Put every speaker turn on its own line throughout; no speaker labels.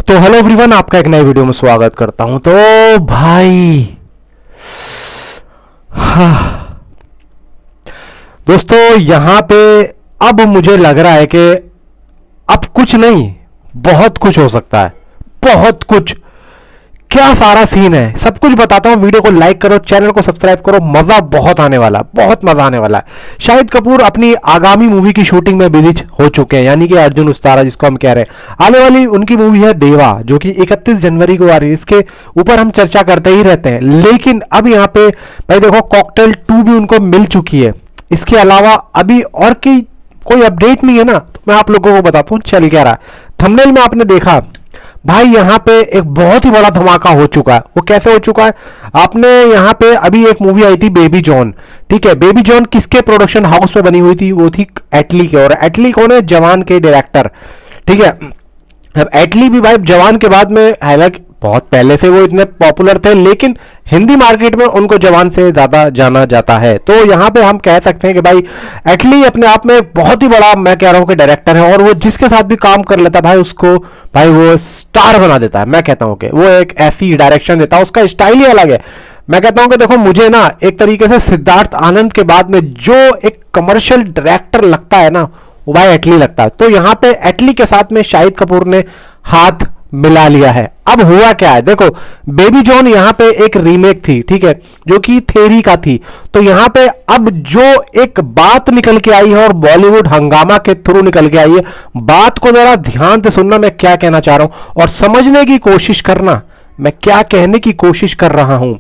तो hello everyone, आपका एक नए वीडियो में स्वागत करता हूं। तो भाई दोस्तों, यहां पे अब मुझे लग रहा है कि अब कुछ नहीं, बहुत कुछ हो सकता है। बहुत कुछ, क्या सारा सीन है, सब कुछ बताता हूं। वीडियो को लाइक करो, चैनल को सब्सक्राइब करो, मजा बहुत आने वाला है, बहुत मजा आने वाला है। शाहिद कपूर अपनी आगामी मूवी की शूटिंग में बिजी हो चुके हैं, यानी कि अर्जुन उस्तारा जिसको हम कह रहे हैं। आने वाली उनकी मूवी है देवा, जो कि 31 जनवरी को आ रही है। इसके ऊपर हम चर्चा करते ही रहते हैं, लेकिन अब यहाँ पे भाई देखो, कॉकटेल 2 भी उनको मिल चुकी है। इसके अलावा अभी और की कोई अपडेट नहीं है ना, तो मैं आप लोगों को बताता हूँ चल क्या रहा है। थंबनेल में आपने देखा भाई, यहां पे एक बहुत ही बड़ा धमाका हो चुका है। वो कैसे हो चुका है, आपने यहां पे अभी एक मूवी आई थी बेबी जॉन, ठीक है। बेबी जॉन किसके प्रोडक्शन हाउस में बनी हुई थी, वो थी एटली के। और एटली कौन है, जवान के डायरेक्टर, ठीक है। अब एटली भी भाई जवान के बाद में, हालांकि बहुत पहले से वो इतने पॉपुलर थे, लेकिन हिंदी मार्केट में उनको जवान से ज्यादा जाना जाता है। तो यहां पे हम कह सकते हैं कि भाई एटली अपने आप में एक बहुत ही बड़ा, मैं कह रहा हूं कि डायरेक्टर है। और वो जिसके साथ भी काम कर लेता भाई, उसको भाई वो स्टार बना देता है। मैं कहता हूं कि वो एक ऐसी डायरेक्शन देता है, उसका स्टाइल ही अलग है। मैं कहता हूं कि देखो, मुझे ना एक तरीके से सिद्धार्थ आनंद के बाद में जो एक कमर्शियल डायरेक्टर लगता है ना, वो भाई एटली लगता है। तो यहां पे एटली के साथ में शाहिद कपूर ने हाथ मिला लिया है। अब हुआ क्या है, देखो, बेबी जॉन यहां पे एक रीमेक थी, ठीक है, जो कि थेरी का थी। तो यहां पे अब जो एक बात निकल के आई है, और बॉलीवुड हंगामा के थ्रू निकल के आई है, बात को जरा ध्यान से सुनना, मैं क्या कहना चाह रहा हूं, और समझने की कोशिश करना मैं क्या कहने की कोशिश कर रहा हूं।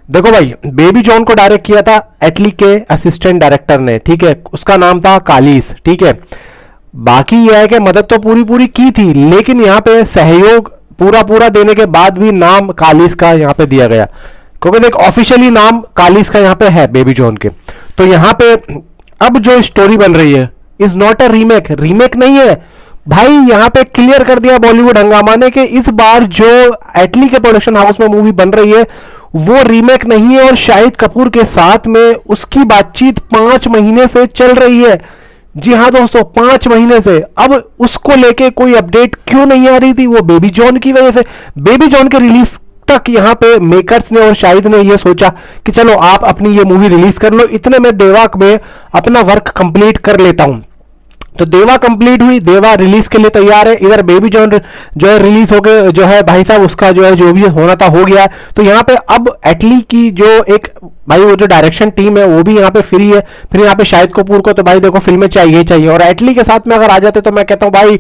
देखो भाई, बेबी जॉन को डायरेक्ट किया था एटली के असिस्टेंट डायरेक्टर ने, ठीक है। उसका नाम था कालिस, ठीक है। बाकी यह है कि मदद तो पूरी पूरी की थी, लेकिन यहां पे सहयोग पूरा पूरा देने के बाद भी नाम कालिस का यहां पे दिया गया, क्योंकि देख ऑफिशियली नाम कालिस का यहां पे है बेबी जॉन के। तो यहां पे अब जो स्टोरी बन रही है is not a remake, remake नहीं है भाई। यहां पे क्लियर कर दिया बॉलीवुड हंगामा ने कि इस बार जो एटली के प्रोडक्शन हाउस में मूवी बन रही है वो रीमेक नहीं है। और शाहिद कपूर के साथ में उसकी बातचीत 5 महीने से चल रही है। जी हाँ दोस्तों, 5 महीने से। अब उसको लेके कोई अपडेट क्यों नहीं आ रही थी, वो बेबी जॉन की वजह से। बेबी जॉन के रिलीज तक यहां पे मेकर्स ने और शाहिद ने ये सोचा कि चलो आप अपनी ये मूवी रिलीज कर लो, इतने में देवा में अपना वर्क कंप्लीट कर लेता हूं। तो देवा कंप्लीट हुई, देवा रिलीज के लिए तैयार है। इधर बेबी जॉन जो है रिलीज हो गए, जो है भाई साहब उसका जो है जो भी होना था हो गया। तो यहाँ पे अब एटली की जो एक भाई वो जो डायरेक्शन टीम है वो भी यहाँ पे फ्री है। फिर यहाँ पे शाहिद कपूर को तो भाई देखो फिल्में चाहिए चाहिए, और एटली के साथ में अगर आ जाते तो मैं कहता हूँ भाई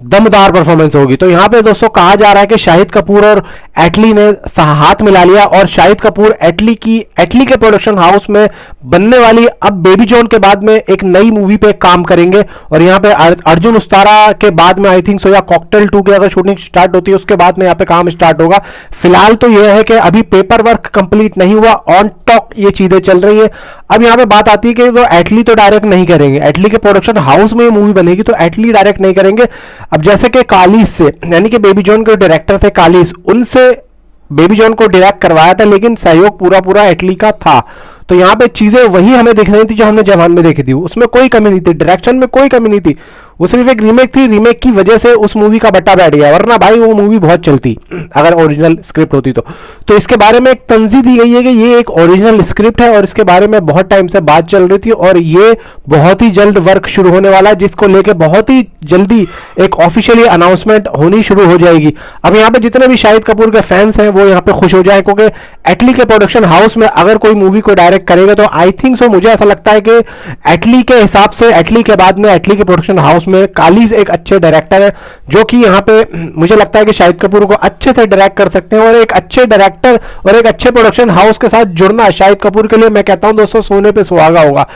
दमदार परफॉर्मेंस होगी। तो यहां पे दोस्तों कहा जा रहा है कि शाहिद कपूर और एटली ने हाथ मिला लिया, और शाहिद कपूर एटली के प्रोडक्शन हाउस में बनने वाली अब बेबी जॉन के बाद में एक नई मूवी पे काम करेंगे। और यहां पे अर्जुन उस्तारा के बाद में आई थिंक सो, या कॉकटेल 2 की अगर शूटिंग स्टार्ट होती है उसके बाद में यहाँ पे काम स्टार्ट होगा। फिलहाल तो यह है कि अभी पेपर वर्क कंप्लीट नहीं हुआ, ऑन टॉक ये चीजें चल रही है। अब यहाँ पे बात आती है कि वो एटली तो डायरेक्ट नहीं करेंगे, एटली के प्रोडक्शन हाउस में मूवी बनेगी, तो एटली डायरेक्ट नहीं करेंगे। अब जैसे कि कालिस से, यानी कि बेबी जॉन के डायरेक्टर थे कालिस, उनसे बेबी जॉन को डायरेक्ट करवाया था, लेकिन सहयोग पूरा पूरा एटली का था। तो यहां पे चीजें वही हमें दिख रही थी जो हमने जवान में देखी थी, उसमें कोई कमी नहीं थी, डायरेक्शन में कोई कमी नहीं थी। वो सिर्फ एक रीमेक थी, रीमेक की वजह से उस मूवी का बट्टा बैठ गया, वरना भाई वो मूवी बहुत चलती अगर ओरिजिनल स्क्रिप्ट होती तो इसके बारे में एक तंजी दी गई है कि ये एक ओरिजिनल स्क्रिप्ट है, और इसके बारे में बहुत टाइम से बात चल रही थी, और ये बहुत ही जल्द वर्क शुरू होने वाला है, जिसको लेकर बहुत ही जल्दी एक ऑफिशियली अनाउंसमेंट होनी शुरू हो जाएगी। अब यहाँ पे जितने भी शाहिद कपूर के फैंस हैं वो यहाँ पे खुश हो जाए, क्योंकि एटली के प्रोडक्शन हाउस में अगर कोई मूवी को डायरेक्ट करेगा तो आई थिंक सो, मुझे ऐसा लगता है कि एटली के हिसाब से, एटली के बाद में एटली के प्रोडक्शन हाउस में कालिस एक अच्छे डायरेक्टर है, जो कि यहाँ पे मुझे लगता है कि शाहिद कपूर को अच्छे से डायरेक्ट कर सकते हैं। और एक अच्छे डायरेक्टर और एक अच्छे प्रोडक्शन हाउस के साथ जुड़ना शाहिद कपूर के लिए, मैं कहता हूं दोस्तों, सोने पे सुहागा होगा।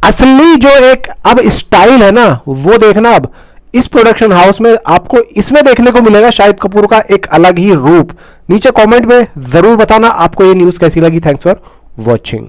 असली जो एक अब स्टाइल है ना, वो देखना अब इस प्रोडक्शन हाउस में आपको इसमें देखने को मिलेगा, शाहिद कपूर का एक अलग ही रूप। नीचे कमेंट में जरूर बताना आपको ये न्यूज कैसी लगी। Thanks for watching.